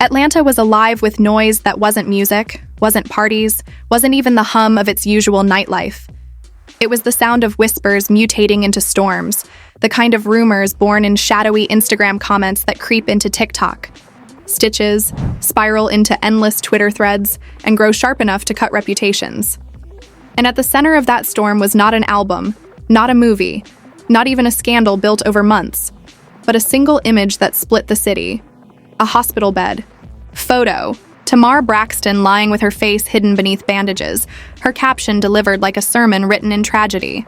Atlanta was alive with noise that wasn't music, wasn't parties, wasn't even the hum of its usual nightlife. It was the sound of whispers mutating into storms, the kind of rumors born in shadowy Instagram comments that creep into TikTok. Stitches, spiral into endless Twitter threads, and grow sharp enough to cut reputations. And at the center of that storm was not an album, not a movie, not even a scandal built over months, but a single image that split the city. A hospital bed. Photo. Tamar Braxton lying with her face hidden beneath bandages, her caption delivered like a sermon written in tragedy.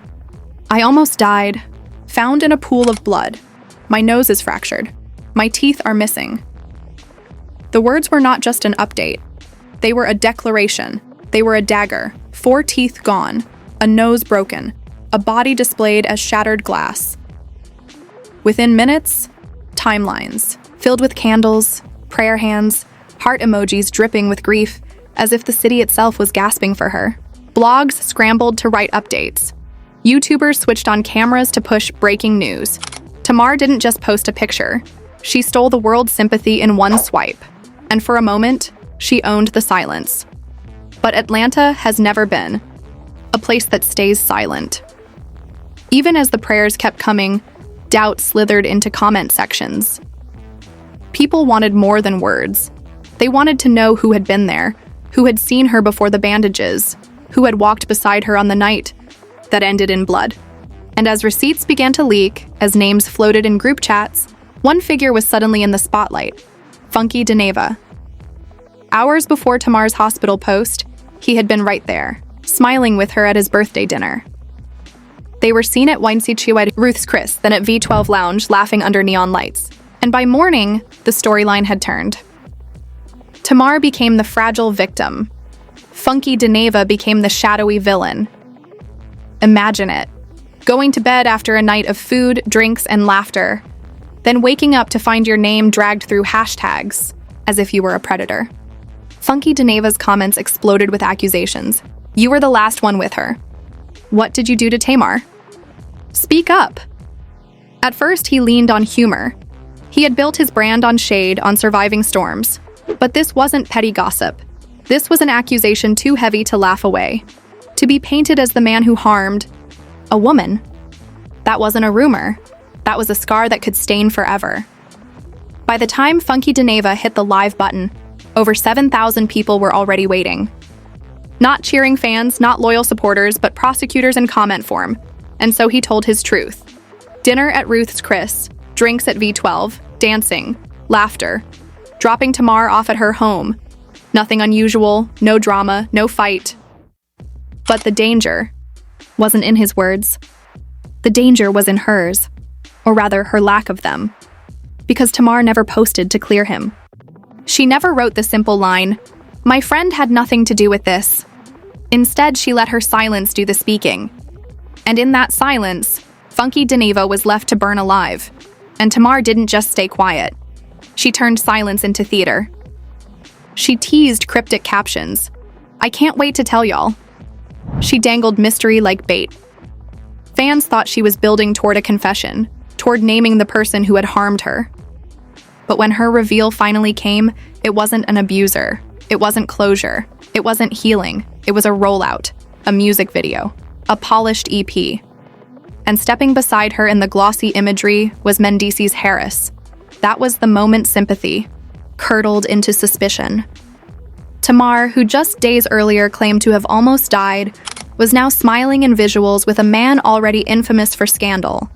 I almost died. Found in a pool of blood. My nose is fractured. My teeth are missing. The words were not just an update. They were a declaration. They were a dagger. 4 teeth gone. A nose broken. A body displayed as shattered glass. Within minutes, timelines, filled with candles, prayer hands, heart emojis dripping with grief, as if the city itself was gasping for her. Blogs scrambled to write updates. YouTubers switched on cameras to push breaking news. Tamar didn't just post a picture. She stole the world's sympathy in one swipe. And for a moment, she owned the silence. But Atlanta has never been a place that stays silent. Even as the prayers kept coming, doubt slithered into comment sections. People wanted more than words. They wanted to know who had been there, who had seen her before the bandages, who had walked beside her on the night that ended in blood. And as receipts began to leak, as names floated in group chats, one figure was suddenly in the spotlight: Funky Dineva. Hours before Tamar's hospital post, he had been right there, smiling with her at his birthday dinner. They were seen at Ruth's Chris, then at V12 Lounge, laughing under neon lights. And by morning, the storyline had turned. Tamar became the fragile victim. Funky Dineva became the shadowy villain. Imagine it. Going to bed after a night of food, drinks, and laughter, then waking up to find your name dragged through hashtags, as if you were a predator. Funky Dineva's comments exploded with accusations. You were the last one with her. What did you do to Tamar? Speak up. At first, he leaned on humor. He had built his brand on shade, on surviving storms. But this wasn't petty gossip. This was an accusation too heavy to laugh away. To be painted as the man who harmed a woman. That wasn't a rumor. That was a scar that could stain forever. By the time Funky Dineva hit the live button, over 7,000 people were already waiting. Not cheering fans, not loyal supporters, but prosecutors in comment form. And so he told his truth. Dinner at Ruth's Chris, drinks at V12, dancing, laughter, dropping Tamar off at her home. Nothing unusual, no drama, no fight. But the danger wasn't in his words. The danger was in hers, or rather her lack of them. Because Tamar never posted to clear him. She never wrote the simple line, "My friend had nothing to do with this." Instead, she let her silence do the speaking. And in that silence, Funky Dineva was left to burn alive. And Tamar didn't just stay quiet. She turned silence into theater. She teased cryptic captions. I can't wait to tell y'all. She dangled mystery like bait. Fans thought she was building toward a confession, toward naming the person who had harmed her. But when her reveal finally came, it wasn't an abuser. It wasn't closure. It wasn't healing. It was a rollout, a music video, a polished EP. And stepping beside her in the glossy imagery was Mendeecees Harris. That was the moment sympathy, curdled into suspicion. Tamar, who just days earlier claimed to have almost died, was now smiling in visuals with a man already infamous for scandal.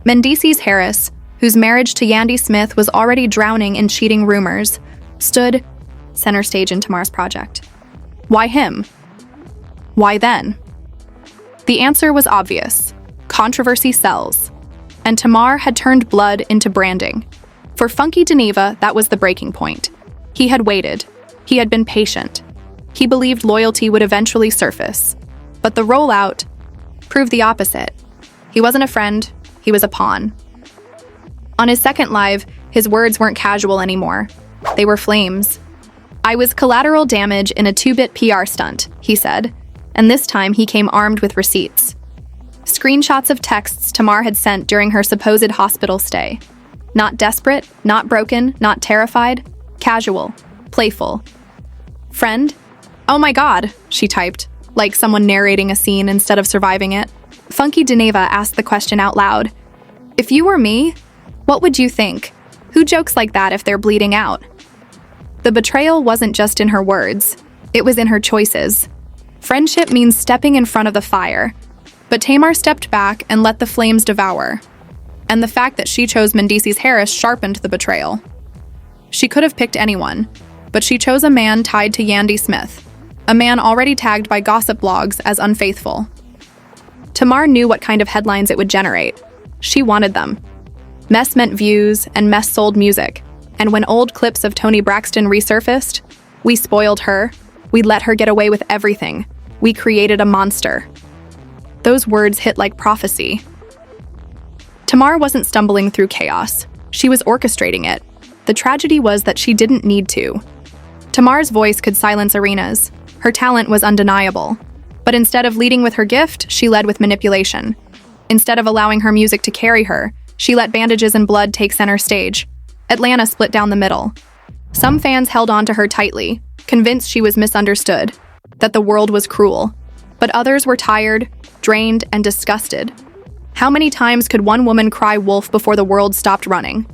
Mendeecees Harris, whose marriage to Yandy Smith was already drowning in cheating rumors, stood center stage in Tamar's project. Why him? Why then? The answer was obvious. Controversy sells. And Tamar had turned blood into branding. For Funky Dineva, that was the breaking point. He had waited. He had been patient. He believed loyalty would eventually surface. But the rollout proved the opposite. He wasn't a friend, he was a pawn. On his second live, his words weren't casual anymore. They were flames. I was collateral damage in a 2-bit PR stunt, he said, and this time he came armed with receipts. Screenshots of texts Tamar had sent during her supposed hospital stay. Not desperate, not broken, not terrified, Casual. Playful. Friend? Oh my god, she typed, like someone narrating a scene instead of surviving it. Funky Dineva asked the question out loud. If you were me, what would you think? Who jokes like that if they're bleeding out? The betrayal wasn't just in her words. It was in her choices. Friendship means stepping in front of the fire. But Tamar stepped back and let the flames devour. And the fact that she chose Mendeecees Harris sharpened the betrayal. She could have picked anyone, but she chose a man tied to Yandy Smith, a man already tagged by gossip blogs as unfaithful. Tamar knew what kind of headlines it would generate. She wanted them. Mess meant views, and mess sold music. And when old clips of Tamar Braxton resurfaced, we spoiled her. We let her get away with everything. We created a monster. Those words hit like prophecy. Tamar wasn't stumbling through chaos. She was orchestrating it. The tragedy was that she didn't need to. Tamar's voice could silence arenas. Her talent was undeniable. But instead of leading with her gift, she led with manipulation. Instead of allowing her music to carry her, she let bandages and blood take center stage. Atlanta split down the middle. Some fans held on to her tightly, convinced she was misunderstood, that the world was cruel. But others were tired, drained, and disgusted. How many times could one woman cry wolf before the world stopped running?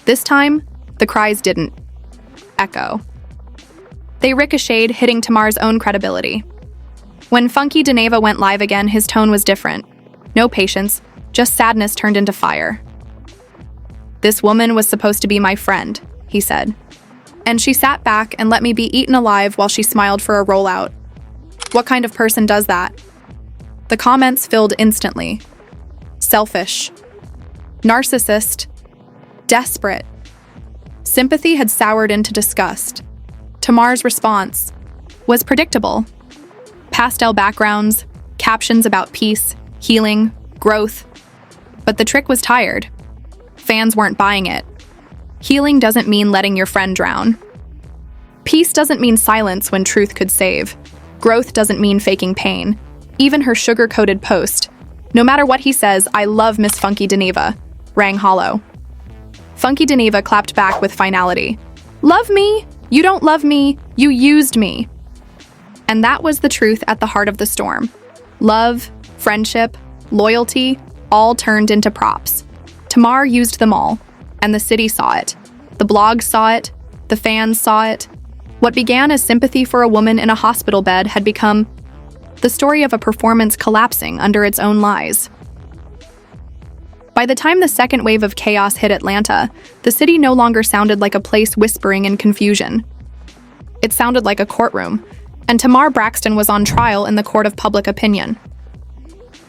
This time, the cries didn't echo. They ricocheted, hitting Tamar's own credibility. When Funky Dineva went live again, his tone was different. No patience, just sadness turned into fire. This woman was supposed to be my friend, he said. And she sat back and let me be eaten alive while she smiled for a rollout. What kind of person does that? The comments filled instantly. Selfish. Narcissist. Desperate. Sympathy had soured into disgust. Tamar's response was predictable. Pastel backgrounds, captions about peace, healing, growth. But the trick was tired. Fans weren't buying it. Healing doesn't mean letting your friend drown. Peace doesn't mean silence when truth could save. Growth doesn't mean faking pain. Even her sugar-coated post, no matter what he says, I love Miss Funky Dineva, rang hollow. Funky Dineva clapped back with finality. Love me? You don't love me. You used me. And that was the truth at the heart of the storm. Love, friendship, loyalty, all turned into props. Tamar used them all, and the city saw it. The blogs saw it. The fans saw it. What began as sympathy for a woman in a hospital bed had become the story of a performance collapsing under its own lies. By the time the second wave of chaos hit Atlanta, the city no longer sounded like a place whispering in confusion. It sounded like a courtroom, and Tamar Braxton was on trial in the court of public opinion.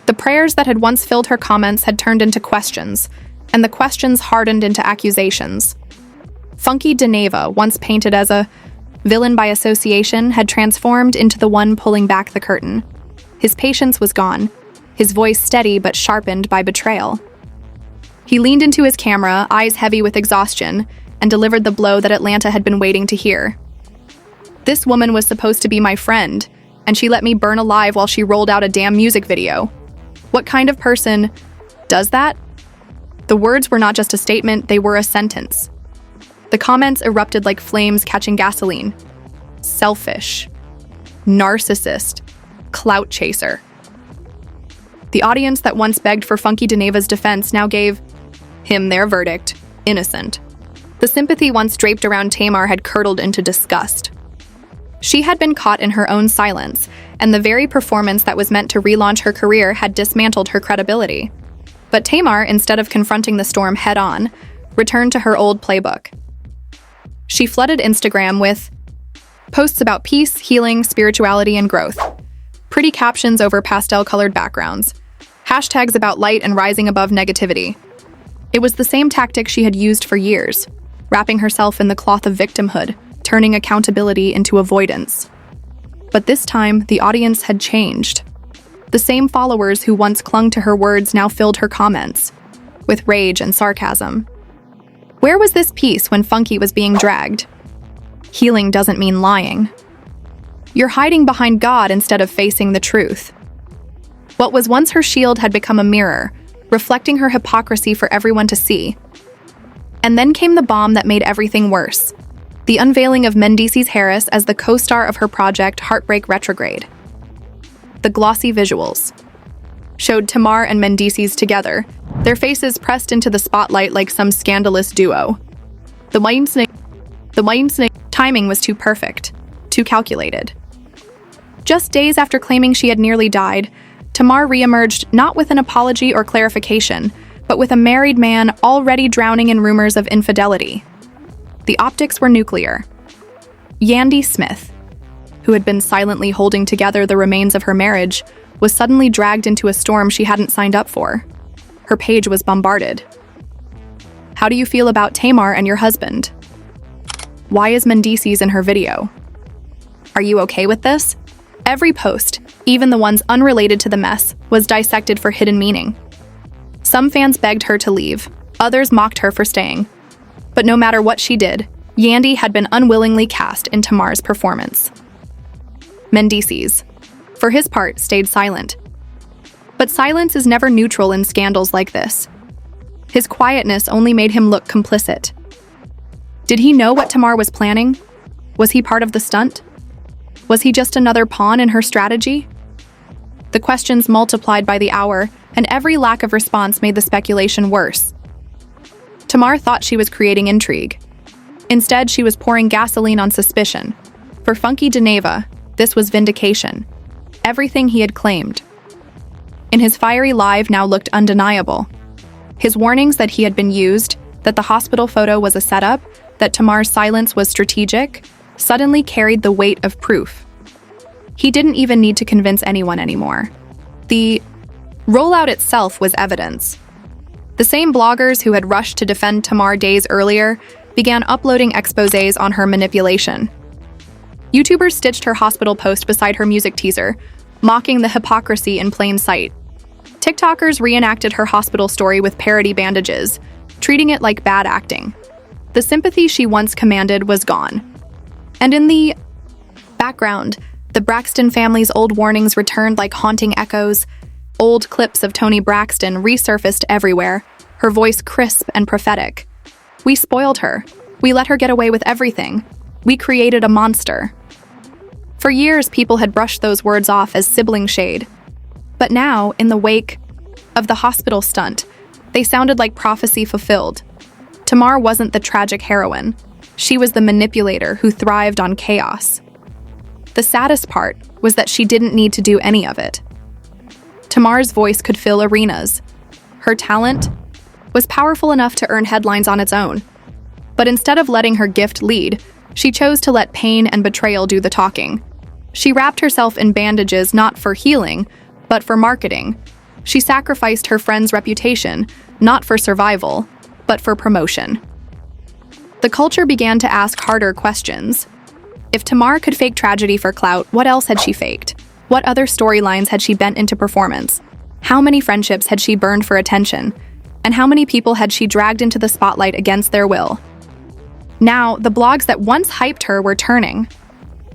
The prayers that had once filled her comments had turned into questions, and the questions hardened into accusations. Funky Dineva, once painted as a villain by association, had transformed into the one pulling back the curtain. His patience was gone, his voice steady but sharpened by betrayal. He leaned into his camera, eyes heavy with exhaustion, and delivered the blow that Atlanta had been waiting to hear. This woman was supposed to be my friend, and she let me burn alive while she rolled out a damn music video. What kind of person does that? The words were not just a statement, they were a sentence. The comments erupted like flames catching gasoline. Selfish. Narcissist. Clout chaser. The audience that once begged for Funky Dineva's defense now gave him their verdict, innocent. The sympathy once draped around Tamar had curdled into disgust. She had been caught in her own silence, and the very performance that was meant to relaunch her career had dismantled her credibility. But Tamar, instead of confronting the storm head-on, returned to her old playbook. She flooded Instagram with posts about peace, healing, spirituality, and growth. Pretty captions over pastel-colored backgrounds. Hashtags about light and rising above negativity. It was the same tactic she had used for years, wrapping herself in the cloth of victimhood, turning accountability into avoidance. But this time, the audience had changed. The same followers who once clung to her words now filled her comments, with rage and sarcasm. Where was this peace when Funky was being dragged? Healing doesn't mean lying. You're hiding behind God instead of facing the truth. What was once her shield had become a mirror, reflecting her hypocrisy for everyone to see. And then came the bomb that made everything worse. The unveiling of Mendeecees Harris as the co-star of her project Heartbreak Retrograde. The glossy visuals showed Tamar and Mendeecees together, their faces pressed into the spotlight like some scandalous duo. The Weinstein timing was too perfect, too calculated. Just days after claiming she had nearly died, Tamar reemerged not with an apology or clarification, but with a married man already drowning in rumors of infidelity. The optics were nuclear. Yandy Smith, who had been silently holding together the remains of her marriage, was suddenly dragged into a storm she hadn't signed up for. Her page was bombarded. How do you feel about Tamar and your husband? Why is Mendeecees in her video? Are you okay with this? Every post, even the ones unrelated to the mess, was dissected for hidden meaning. Some fans begged her to leave, others mocked her for staying. But no matter what she did, Yandy had been unwillingly cast in Tamar's performance. Mendeecees, for his part, stayed silent. But silence is never neutral in scandals like this. His quietness only made him look complicit. Did he know what Tamar was planning? Was he part of the stunt? Was he just another pawn in her strategy? The questions multiplied by the hour, and every lack of response made the speculation worse. Tamar thought she was creating intrigue. Instead, she was pouring gasoline on suspicion. For Funky Dineva, this was vindication. Everything he had claimed. In his fiery live now looked undeniable. His warnings that he had been used, that the hospital photo was a setup, that Tamar's silence was strategic, suddenly carried the weight of proof. He didn't even need to convince anyone anymore. The rollout itself was evidence. The same bloggers who had rushed to defend Tamar days earlier began uploading exposés on her manipulation. YouTubers stitched her hospital post beside her music teaser, mocking the hypocrisy in plain sight. TikTokers reenacted her hospital story with parody bandages, treating it like bad acting. The sympathy she once commanded was gone. And in the background, the Braxton family's old warnings returned like haunting echoes. Old clips of Tamar Braxton resurfaced everywhere, her voice crisp and prophetic. We spoiled her. We let her get away with everything. We created a monster. For years, people had brushed those words off as sibling shade. But now, in the wake of the hospital stunt, they sounded like prophecy fulfilled. Tamar wasn't the tragic heroine. She was the manipulator who thrived on chaos. The saddest part was that she didn't need to do any of it. Tamar's voice could fill arenas. Her talent was powerful enough to earn headlines on its own. But instead of letting her gift lead, she chose to let pain and betrayal do the talking. She wrapped herself in bandages not for healing, but for marketing. She sacrificed her friend's reputation, not for survival, but for promotion. The culture began to ask harder questions. If Tamar could fake tragedy for clout, what else had she faked? What other storylines had she bent into performance? How many friendships had she burned for attention? And how many people had she dragged into the spotlight against their will? Now, the blogs that once hyped her were turning.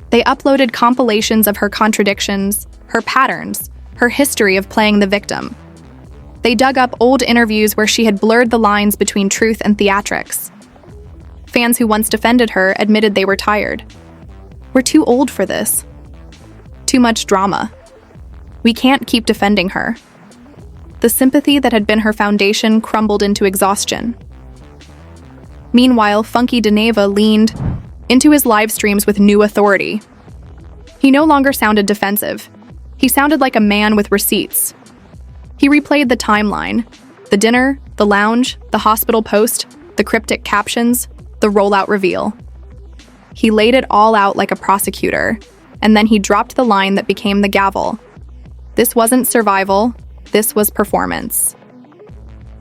They uploaded compilations of her contradictions, her patterns, her history of playing the victim. They dug up old interviews where she had blurred the lines between truth and theatrics. Fans who once defended her admitted they were tired. We're too old for this. Too much drama. We can't keep defending her. The sympathy that had been her foundation crumbled into exhaustion. Meanwhile, Funky Dineva leaned into his live streams with new authority. He no longer sounded defensive. He sounded like a man with receipts. He replayed the timeline, the dinner, the lounge, the hospital post, the cryptic captions, the rollout reveal. He laid it all out like a prosecutor, and then he dropped the line that became the gavel. This wasn't survival, this was performance.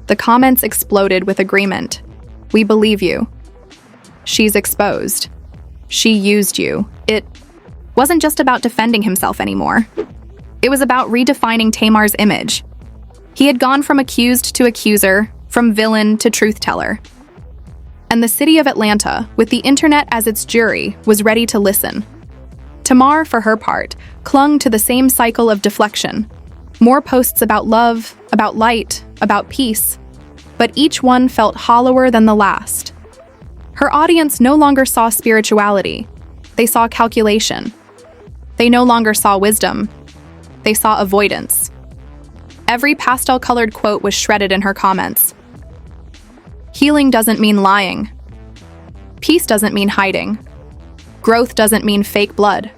The comments exploded with agreement. We believe you. She's exposed. She used you. It wasn't just about defending himself anymore. It was about redefining Tamar's image. He had gone from accused to accuser, from villain to truth-teller. And the city of Atlanta, with the internet as its jury, was ready to listen. Tamar, for her part, clung to the same cycle of deflection. More posts about love, about light, about peace. But each one felt hollower than the last. Her audience no longer saw spirituality. They saw calculation. They no longer saw wisdom. They saw avoidance. Every pastel-colored quote was shredded in her comments. Healing doesn't mean lying. Peace doesn't mean hiding. Growth doesn't mean fake blood.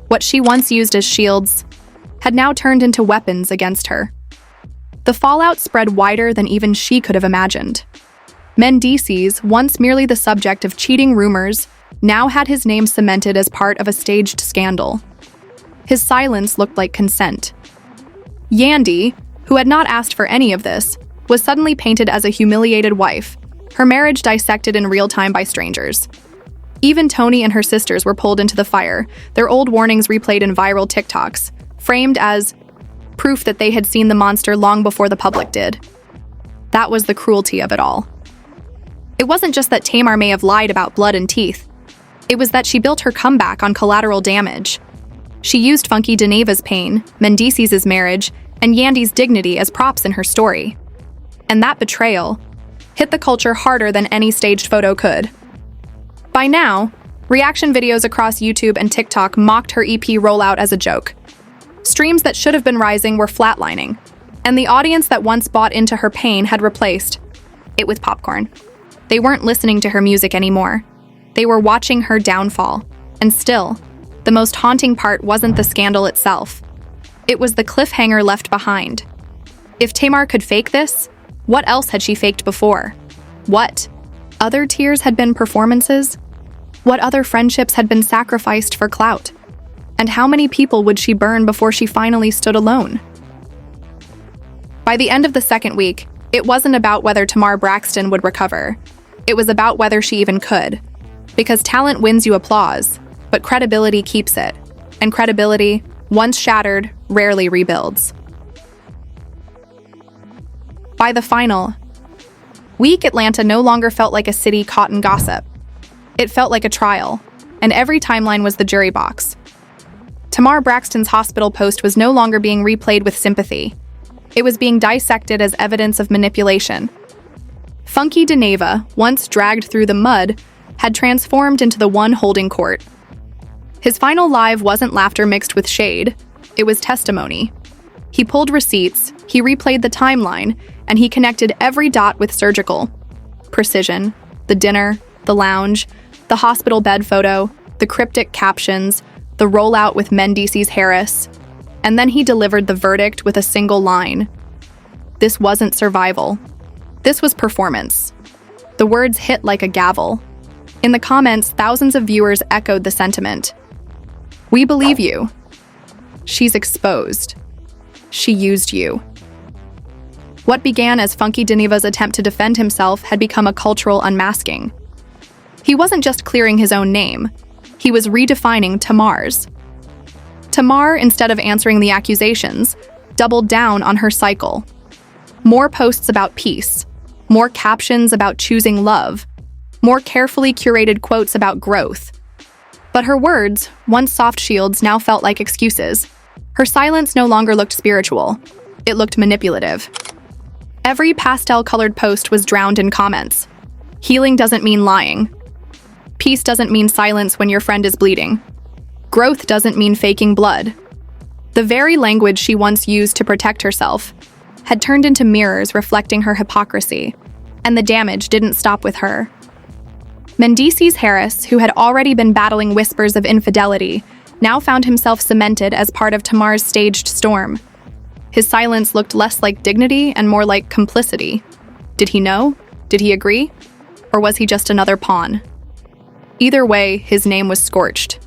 What she once used as shields had now turned into weapons against her. The fallout spread wider than even she could have imagined. Mendeecees, once merely the subject of cheating rumors, now had his name cemented as part of a staged scandal. His silence looked like consent. Yandy, who had not asked for any of this, was suddenly painted as a humiliated wife, her marriage dissected in real time by strangers. Even Tony and her sisters were pulled into the fire, their old warnings replayed in viral TikToks, framed as proof that they had seen the monster long before the public did. That was the cruelty of it all. It wasn't just that Tamar may have lied about blood and teeth. It was that she built her comeback on collateral damage. She used Funky Dineva's pain, Mendeecees' marriage, and Yandy's dignity as props in her story. And that betrayal hit the culture harder than any staged photo could. By now, reaction videos across YouTube and TikTok mocked her EP rollout as a joke. Streams that should have been rising were flatlining, and the audience that once bought into her pain had replaced it with popcorn. They weren't listening to her music anymore. They were watching her downfall. And still, the most haunting part wasn't the scandal itself. It was the cliffhanger left behind. If Tamar could fake this, what else had she faked before? What other tears had been performances? What other friendships had been sacrificed for clout? And how many people would she burn before she finally stood alone? By the end of the second week, it wasn't about whether Tamar Braxton would recover. It was about whether she even could. Because talent wins you applause, but credibility keeps it. And credibility, once shattered, rarely rebuilds. By the final week, Atlanta no longer felt like a city caught in gossip. It felt like a trial, and every timeline was the jury box. Tamar Braxton's hospital post was no longer being replayed with sympathy. It was being dissected as evidence of manipulation. Funky Dineva, once dragged through the mud, had transformed into the one holding court. His final live wasn't laughter mixed with shade. It was testimony. He pulled receipts, he replayed the timeline, and he connected every dot with surgical precision. The dinner, the lounge, the hospital bed photo, the cryptic captions, the rollout with Mendeecees Harris. And then he delivered the verdict with a single line. This wasn't survival. This was performance. The words hit like a gavel. In the comments, thousands of viewers echoed the sentiment. We believe you. She's exposed. She used you. What began as Funky Dineva's attempt to defend himself had become a cultural unmasking. He wasn't just clearing his own name. He was redefining Tamar's. Tamar, instead of answering the accusations, doubled down on her cycle. More posts about peace. More captions about choosing love. More carefully curated quotes about growth. But her words, once soft shields, now felt like excuses. Her silence no longer looked spiritual. It looked manipulative. Every pastel-colored post was drowned in comments. Healing doesn't mean lying. Peace doesn't mean silence when your friend is bleeding. Growth doesn't mean faking blood. The very language she once used to protect herself had turned into mirrors reflecting her hypocrisy, and the damage didn't stop with her. Mendeecees Harris, who had already been battling whispers of infidelity, now found himself cemented as part of Tamar's staged storm. His silence looked less like dignity and more like complicity. Did he know? Did he agree? Or was he just another pawn? Either way, his name was scorched.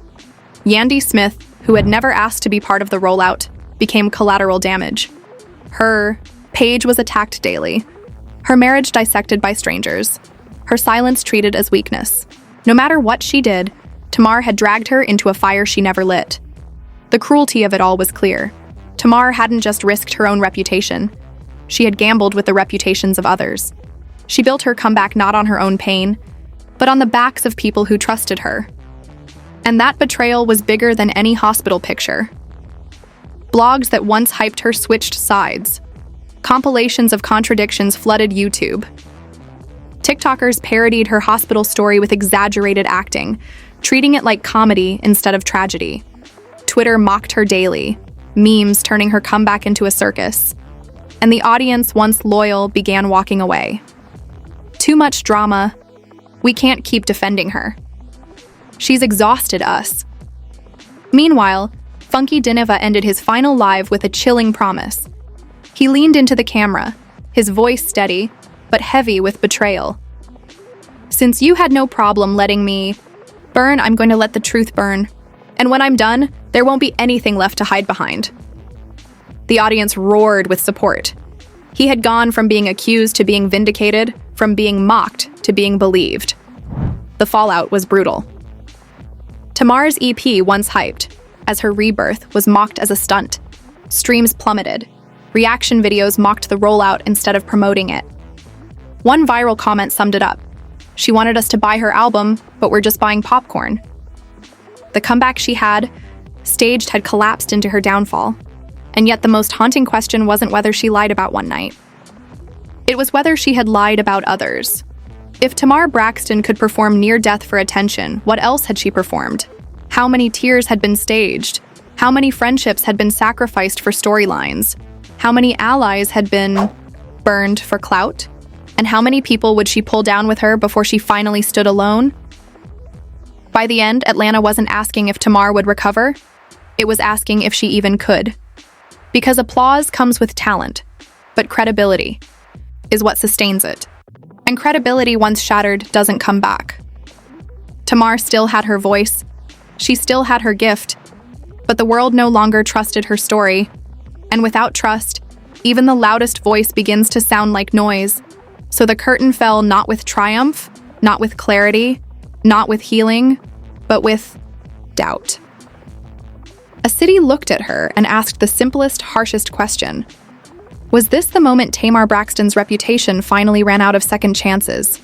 Yandy Smith, who had never asked to be part of the rollout, became collateral damage. Her page was attacked daily. Her marriage dissected by strangers. Her silence treated as weakness. No matter what she did, Tamar had dragged her into a fire she never lit. The cruelty of it all was clear. Tamar hadn't just risked her own reputation. She had gambled with the reputations of others. She built her comeback not on her own pain, but on the backs of people who trusted her. And that betrayal was bigger than any hospital picture. Blogs that once hyped her switched sides. Compilations of contradictions flooded YouTube. TikTokers parodied her hospital story with exaggerated acting, treating it like comedy instead of tragedy. Twitter mocked her daily, memes turning her comeback into a circus. And the audience, once loyal, began walking away. Too much drama. We can't keep defending her. She's exhausted us. Meanwhile, Funky Dineva ended his final live with a chilling promise. He leaned into the camera, his voice steady, but heavy with betrayal. Since you had no problem letting me burn, I'm going to let the truth burn. And when I'm done, there won't be anything left to hide behind. The audience roared with support. He had gone from being accused to being vindicated, from being mocked to being believed. The fallout was brutal. Tamar's EP, once hyped, as her rebirth, was mocked as a stunt. Streams plummeted. Reaction videos mocked the rollout instead of promoting it. One viral comment summed it up. She wanted us to buy her album, but we're just buying popcorn. The comeback she had staged had collapsed into her downfall. And yet the most haunting question wasn't whether she lied about one night. It was whether she had lied about others. If Tamar Braxton could perform near death for attention, what else had she performed? How many tears had been staged? How many friendships had been sacrificed for storylines? How many allies had been burned for clout? And how many people would she pull down with her before she finally stood alone? By the end, Atlanta wasn't asking if Tamar would recover. It was asking if she even could. Because applause comes with talent, but credibility is what sustains it. And credibility, once shattered, doesn't come back. Tamar still had her voice. She still had her gift. But the world no longer trusted her story. And without trust, even the loudest voice begins to sound like noise. So the curtain fell not with triumph, not with clarity, not with healing, but with doubt. A city looked at her and asked the simplest, harshest question. Was this the moment Tamar Braxton's reputation finally ran out of second chances?